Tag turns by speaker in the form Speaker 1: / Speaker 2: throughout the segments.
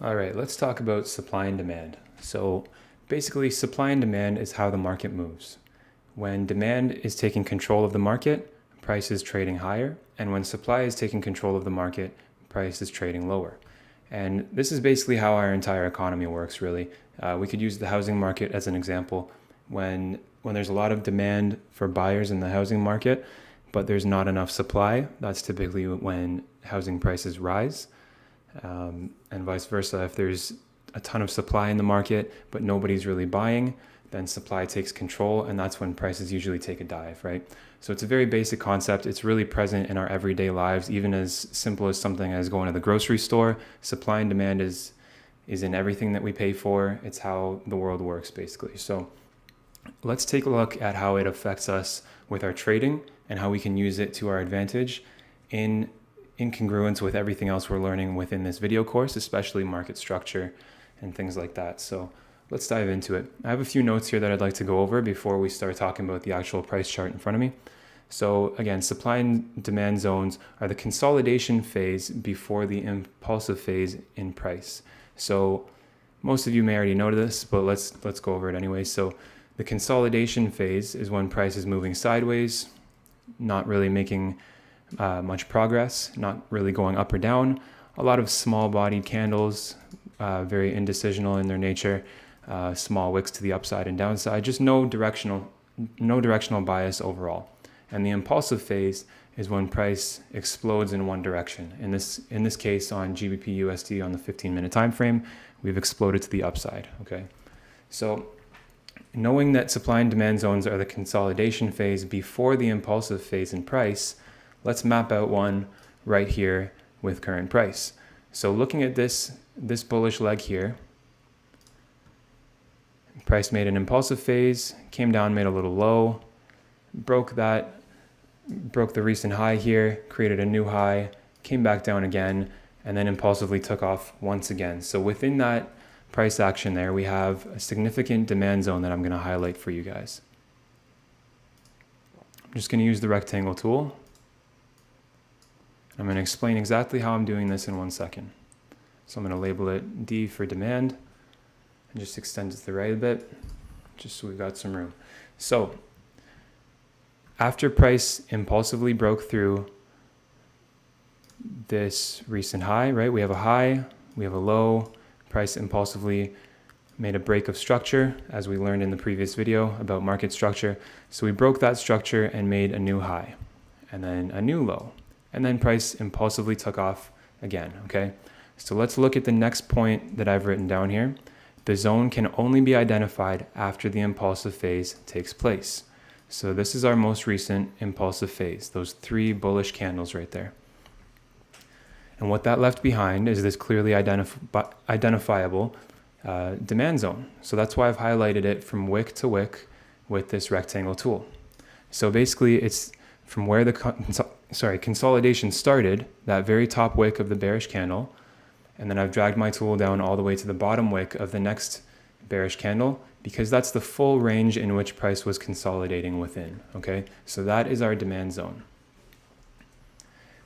Speaker 1: All right, let's talk about supply and demand. So basically, supply and demand is how the market moves. When demand is taking control of the market, price is trading higher. And when supply is taking control of the market, price is trading lower. And this is basically how our entire economy works, really. We could use the housing market as an example. When there's a lot of demand for buyers in the housing market, but there's not enough supply, that's typically when housing prices rise. And vice versa. If there's a ton of supply in the market, but nobody's really buying, then supply takes control, and that's when prices usually take a dive, right? So it's a very basic concept. It's really present in our everyday lives, even as simple as something as going to the grocery store. Supply and demand is in everything that we pay for. It's how the world works, basically. So let's take a look at how it affects us with our trading and how we can use it to our advantage in congruence with everything else we're learning within this video course, especially market structure and things like that. So let's dive into it. I have a few notes here that I'd like to go over before we start talking about the actual price chart in front of me. So again, supply and demand zones are the consolidation phase before the impulsive phase in price. So most of you may already know this, but let's go over it anyway. So the consolidation phase is when price is moving sideways, not really making much progress, not really going up or down. A lot of small bodied candles, very indecisional in their nature, small wicks to the upside and downside, just no directional bias overall. And the impulsive phase is when price explodes in one direction. In this case, on GBP USD on the 15-minute time frame, we've exploded to the upside. Okay, so knowing that supply and demand zones are the consolidation phase before the impulsive phase in price, let's map out one right here with current price. So looking at this bullish leg here, price made an impulsive phase, came down, made a little low, broke the recent high here, created a new high, came back down again, and then impulsively took off once again. So within that price action there, we have a significant demand zone that I'm going to highlight for you guys. I'm just going to use the rectangle tool. I'm going to explain exactly how I'm doing this in 1 second. So I'm going to label it D for demand and just extend it to the right a bit, just so we've got some room. So after price impulsively broke through this recent high, right? We have a high, we have a low, price impulsively made a break of structure, as we learned in the previous video about market structure. So we broke that structure and made a new high, and then a new low. And then price impulsively took off again, okay? So let's look at the next point that I've written down here. The zone can only be identified after the impulsive phase takes place. So this is our most recent impulsive phase, those 3 bullish candles right there. And what that left behind is this clearly identifiable demand zone. So that's why I've highlighted it from wick to wick with this rectangle tool. So basically it's from where the consolidation started, that very top wick of the bearish candle, and then I've dragged my tool down all the way to the bottom wick of the next bearish candle, because that's the full range in which price was consolidating within, okay? So that is our demand zone.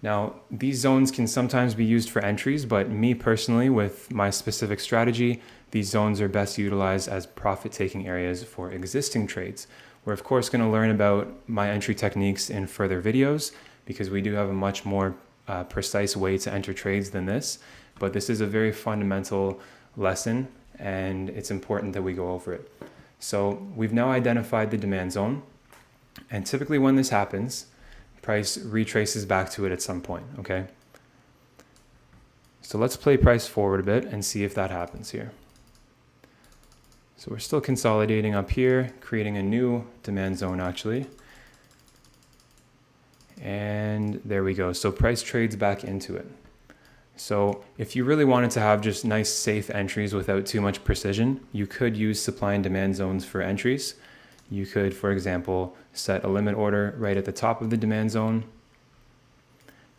Speaker 1: Now, these zones can sometimes be used for entries, but me personally, with my specific strategy, these zones are best utilized as profit-taking areas for existing trades. We're of course going to learn about my entry techniques in further videos, because we do have a much more precise way to enter trades than this, but this is a very fundamental lesson and it's important that we go over it. So we've now identified the demand zone, and typically when this happens, price retraces back to it at some point, okay? So let's play price forward a bit and see if that happens here. So we're still consolidating up here, creating a new demand zone actually. And there we go. So price trades back into it. So if you really wanted to have just nice safe entries without too much precision, you could use supply and demand zones for entries. You could, for example, set a limit order right at the top of the demand zone.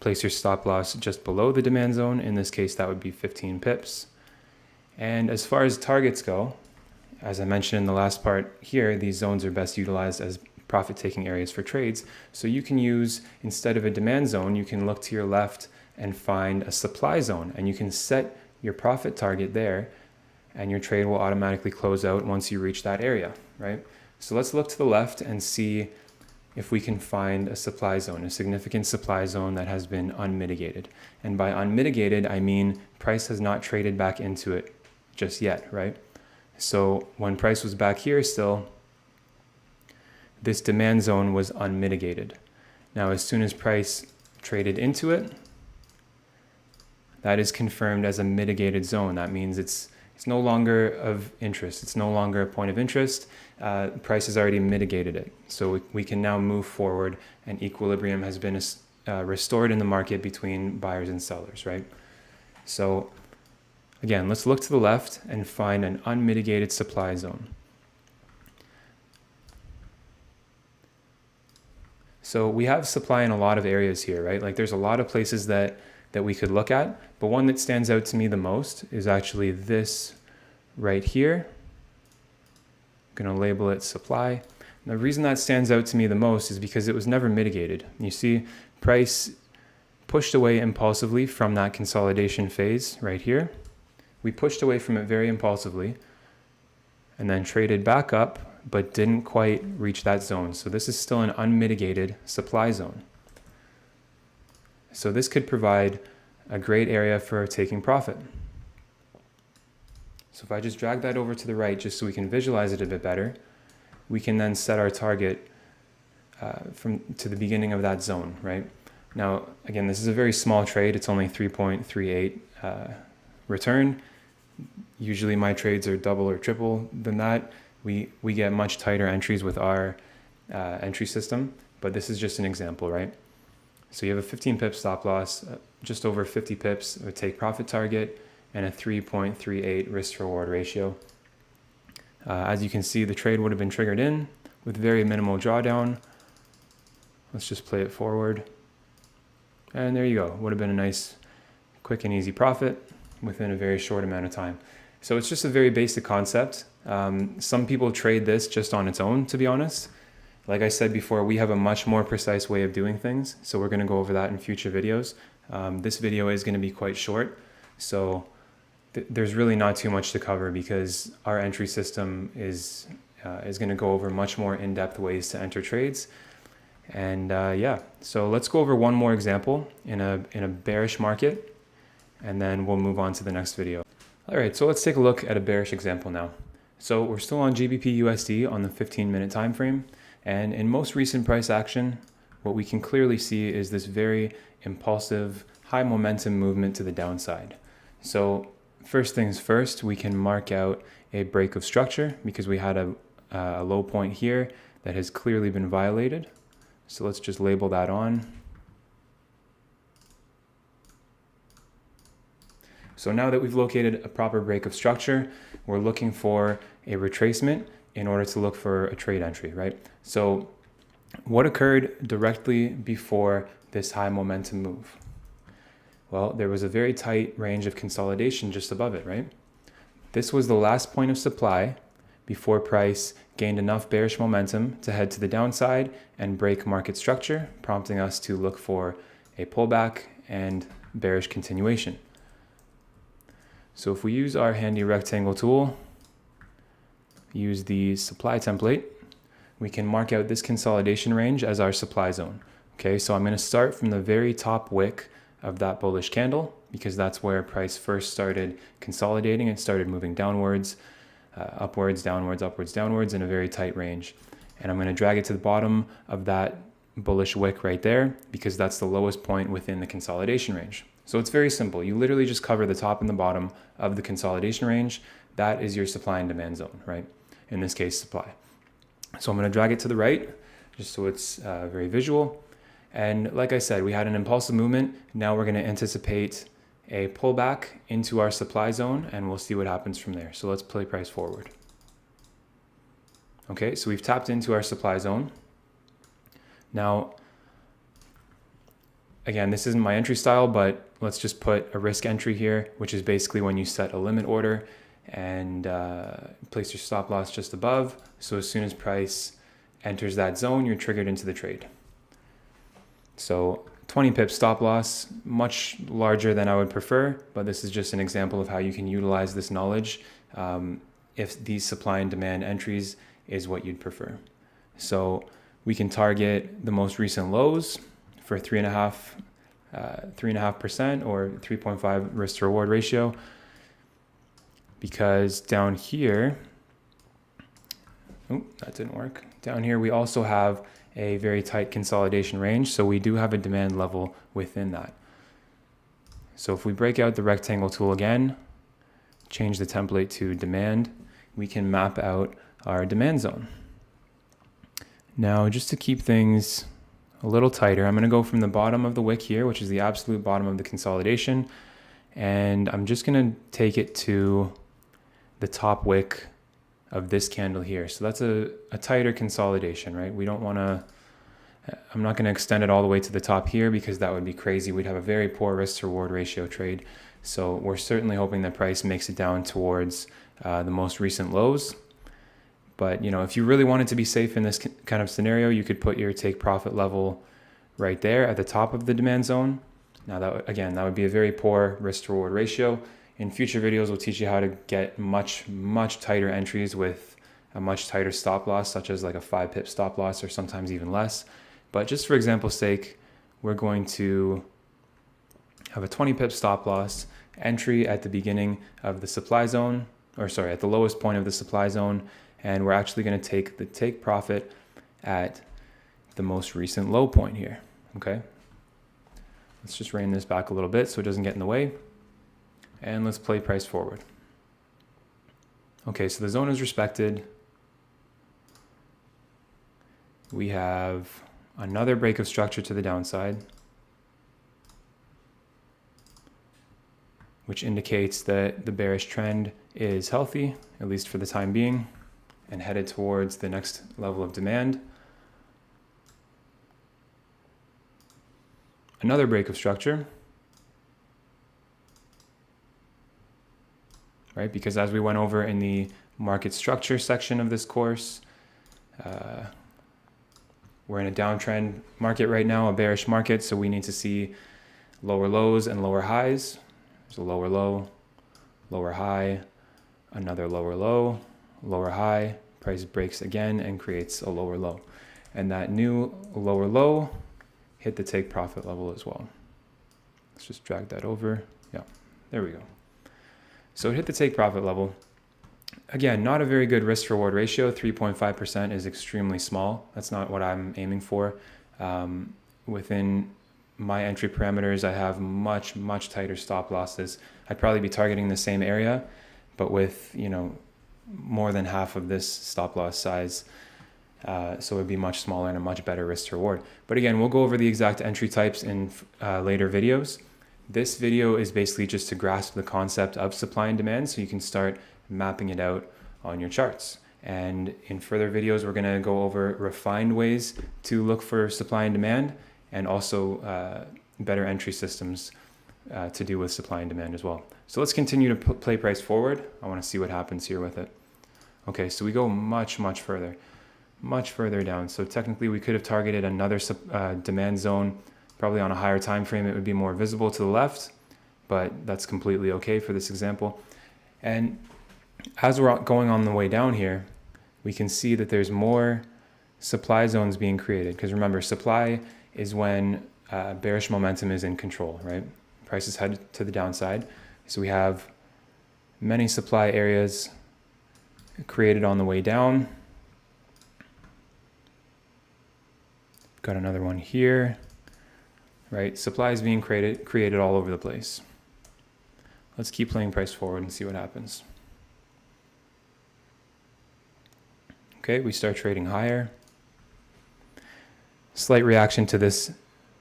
Speaker 1: Place your stop loss just below the demand zone. In this case, that would be 15 pips. And as far as targets go, as I mentioned in the last part here, these zones are best utilized as profit-taking areas for trades. So you can use, instead of a demand zone, you can look to your left and find a supply zone, and you can set your profit target there, and your trade will automatically close out once you reach that area, right? So let's look to the left and see if we can find a supply zone, a significant supply zone that has been unmitigated. And by unmitigated, I mean price has not traded back into it just yet, right? So when price was back here still, this demand zone was unmitigated. Now, as soon as price traded into it, that is confirmed as a mitigated zone. That means it's no longer of interest. It's no longer a point of interest. Price has already mitigated it. So we can now move forward, and equilibrium has been restored in the market between buyers and sellers, right? So again, let's look to the left and find an unmitigated supply zone. So we have supply in a lot of areas here, right? Like there's a lot of places that we could look at, but one that stands out to me the most is actually this right here. I'm going to label it supply. And the reason that stands out to me the most is because it was never mitigated. You see, price pushed away impulsively from that consolidation phase right here. We pushed away from it very impulsively and then traded back up, but didn't quite reach that zone. So this is still an unmitigated supply zone. So this could provide a great area for taking profit. So if I just drag that over to the right, just so we can visualize it a bit better, we can then set our target to the beginning of that zone, right? Now, again, this is a very small trade. It's only 3.38 return. Usually my trades are double or triple than that. We get much tighter entries with our entry system, but this is just an example, right? So you have a 15 pip stop loss, just over 50 pips of a take profit target, and a 3.38 risk to reward ratio. As you can see, the trade would have been triggered in with very minimal drawdown. Let's just play it forward. And there you go. Would have been a nice, quick and easy profit within a very short amount of time. So it's just a very basic concept. Some people trade this just on its own, to be honest. Like I said before, we have a much more precise way of doing things. So we're going to go over that in future videos. This video is going to be quite short. So there's really not too much to cover because our entry system is going to go over much more in-depth ways to enter trades. And yeah, so let's go over one more example in a bearish market, and then we'll move on to the next video. All right, so let's take a look at a bearish example now. So we're still on GBP USD on the 15-minute time frame. And in most recent price action, what we can clearly see is this very impulsive, high momentum movement to the downside. So first things first, we can mark out a break of structure because we had a low point here that has clearly been violated. So let's just label that on. So now that we've located a proper break of structure, we're looking for a retracement in order to look for a trade entry, right? So what occurred directly before this high momentum move? Well, there was a very tight range of consolidation just above it, right? This was the last point of supply before price gained enough bearish momentum to head to the downside and break market structure, prompting us to look for a pullback and bearish continuation. So if we use our handy rectangle tool, use the supply template, we can mark out this consolidation range as our supply zone. Okay, so I'm going to start from the very top wick of that bullish candle because that's where price first started consolidating. It started moving downwards, upwards, downwards, upwards, downwards in a very tight range. And I'm going to drag it to the bottom of that bullish wick right there because that's the lowest point within the consolidation range. So it's very simple. You literally just cover the top and the bottom of the consolidation range. That is your supply and demand zone, right? In this case, supply. So I'm going to drag it to the right just so it's very visual. And like I said, we had an impulsive movement. Now we're going to anticipate a pullback into our supply zone and we'll see what happens from there. So let's play price forward. Okay, so we've tapped into our supply zone. Now, again, this isn't my entry style, but let's just put a risk entry here, which is basically when you set a limit order and place your stop loss just above. So as soon as price enters that zone, you're triggered into the trade. So 20 pips stop loss, much larger than I would prefer, but this is just an example of how you can utilize this knowledge if these supply and demand entries is what you'd prefer. So we can target the most recent lows for 3.5% or 3.5 risk to reward ratio, because down here, oh, that didn't work. Down here, we also have a very tight consolidation range, so we do have a demand level within that. So if we break out the rectangle tool again, change the template to demand, we can map out our demand zone. Now, just to keep things a little tighter, I'm going to go from the bottom of the wick here, which is the absolute bottom of the consolidation, and I'm just going to take it to the top wick of this candle here. So that's a tighter consolidation, right? We don't want to, I'm not going to extend it all the way to the top here because that would be crazy. We'd have a very poor risk to reward ratio trade. So we're certainly hoping that price makes it down towards the most recent lows. But you know, if you really wanted to be safe in this kind of scenario, you could put your take profit level right there at the top of the demand zone. Now that, again, that would be a very poor risk to reward ratio. In future videos, we'll teach you how to get much tighter entries with a much tighter stop loss, such as like a 5 pip stop loss or sometimes even less. But just for example's sake, we're going to have a 20 pip stop loss entry at the beginning of the supply zone, or sorry, at the lowest point of the supply zone. And we're actually going to take the take profit at the most recent low point here, okay? Let's just rein this back a little bit so it doesn't get in the way. And let's play price forward. Okay, so the zone is respected. We have another break of structure to the downside, which indicates that the bearish trend is healthy, at least for the time being, and headed towards the next level of demand. Another break of structure, right? Because as we went over in the market structure section of this course, we're in a downtrend market right now, a bearish market, so we need to see lower lows and lower highs. There's a lower low, lower high, another lower low, lower high, price breaks again and creates a lower low. And that new lower low hit the take profit level as well. Let's just drag that over. Yeah, there we go. So it hit the take profit level. Again, not a very good risk to reward ratio. 3.5% is extremely small. That's not what I'm aiming for. Within my entry parameters, I have much tighter stop losses. I'd probably be targeting the same area, but with, you know, more than half of this stop loss size. So it would be much smaller and a much better risk to reward. But again, we'll go over the exact entry types in later videos. This video is basically just to grasp the concept of supply and demand so you can start mapping it out on your charts. And in further videos, we're going to go over refined ways to look for supply and demand, and also better entry systems to do with supply and demand as well. So let's continue to play price forward. I want to see what happens here with it. Okay, so we go much further down. So technically we could have targeted another demand zone. Probably on a higher time frame, it would be more visible to the left, but that's completely okay for this example. And as we're going on the way down here, we can see that there's more supply zones being created. Because remember, supply is when bearish momentum is in control, right? Prices head to the downside. So we have many supply areas created on the way down. Got another one here, right? Supply is being created all over the place. Let's keep playing price forward and see what happens. Okay, we start trading higher. Slight reaction to this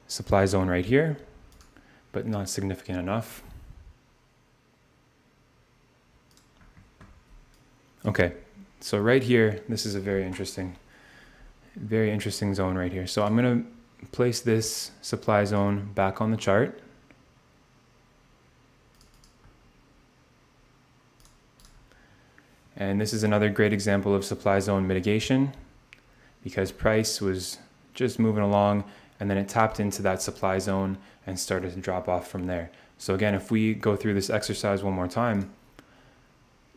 Speaker 1: supply zone right here, but not significant enough. Okay, so right here, this is a very interesting zone right here. So I'm going to place this supply zone back on the chart. And this is another great example of supply zone mitigation, because price was just moving along and then it tapped into that supply zone and started to drop off from there. So again, if we go through this exercise one more time,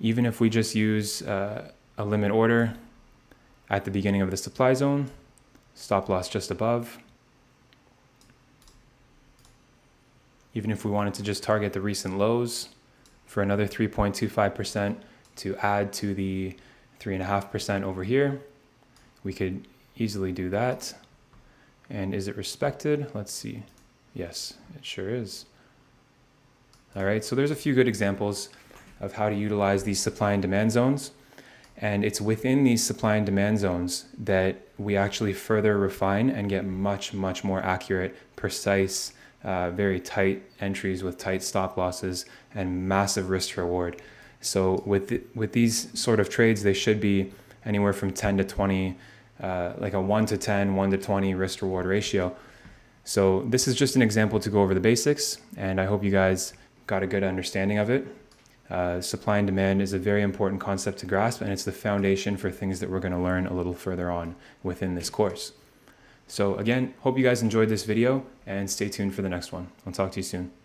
Speaker 1: even if we just use a limit order at the beginning of the supply zone, stop loss just above, even if we wanted to just target the recent lows for another 3.25% to add to the 3.5% over here, we could easily do that. And is it respected? Let's see. Yes, it sure is. All right, so there's a few good examples of how to utilize these supply and demand zones. And it's within these supply and demand zones that we actually further refine and get much, much more accurate, precise, very tight entries with tight stop losses and massive risk to reward. So with these sort of trades, they should be anywhere from 10 to 20, like a 1 to 10, 1 to 20 risk reward ratio. So this is just an example to go over the basics, and I hope you guys got a good understanding of it. Supply and demand is a very important concept to grasp, and it's the foundation for things that we're going to learn a little further on within this course. So again, hope you guys enjoyed this video, and stay tuned for the next one. I'll talk to you soon.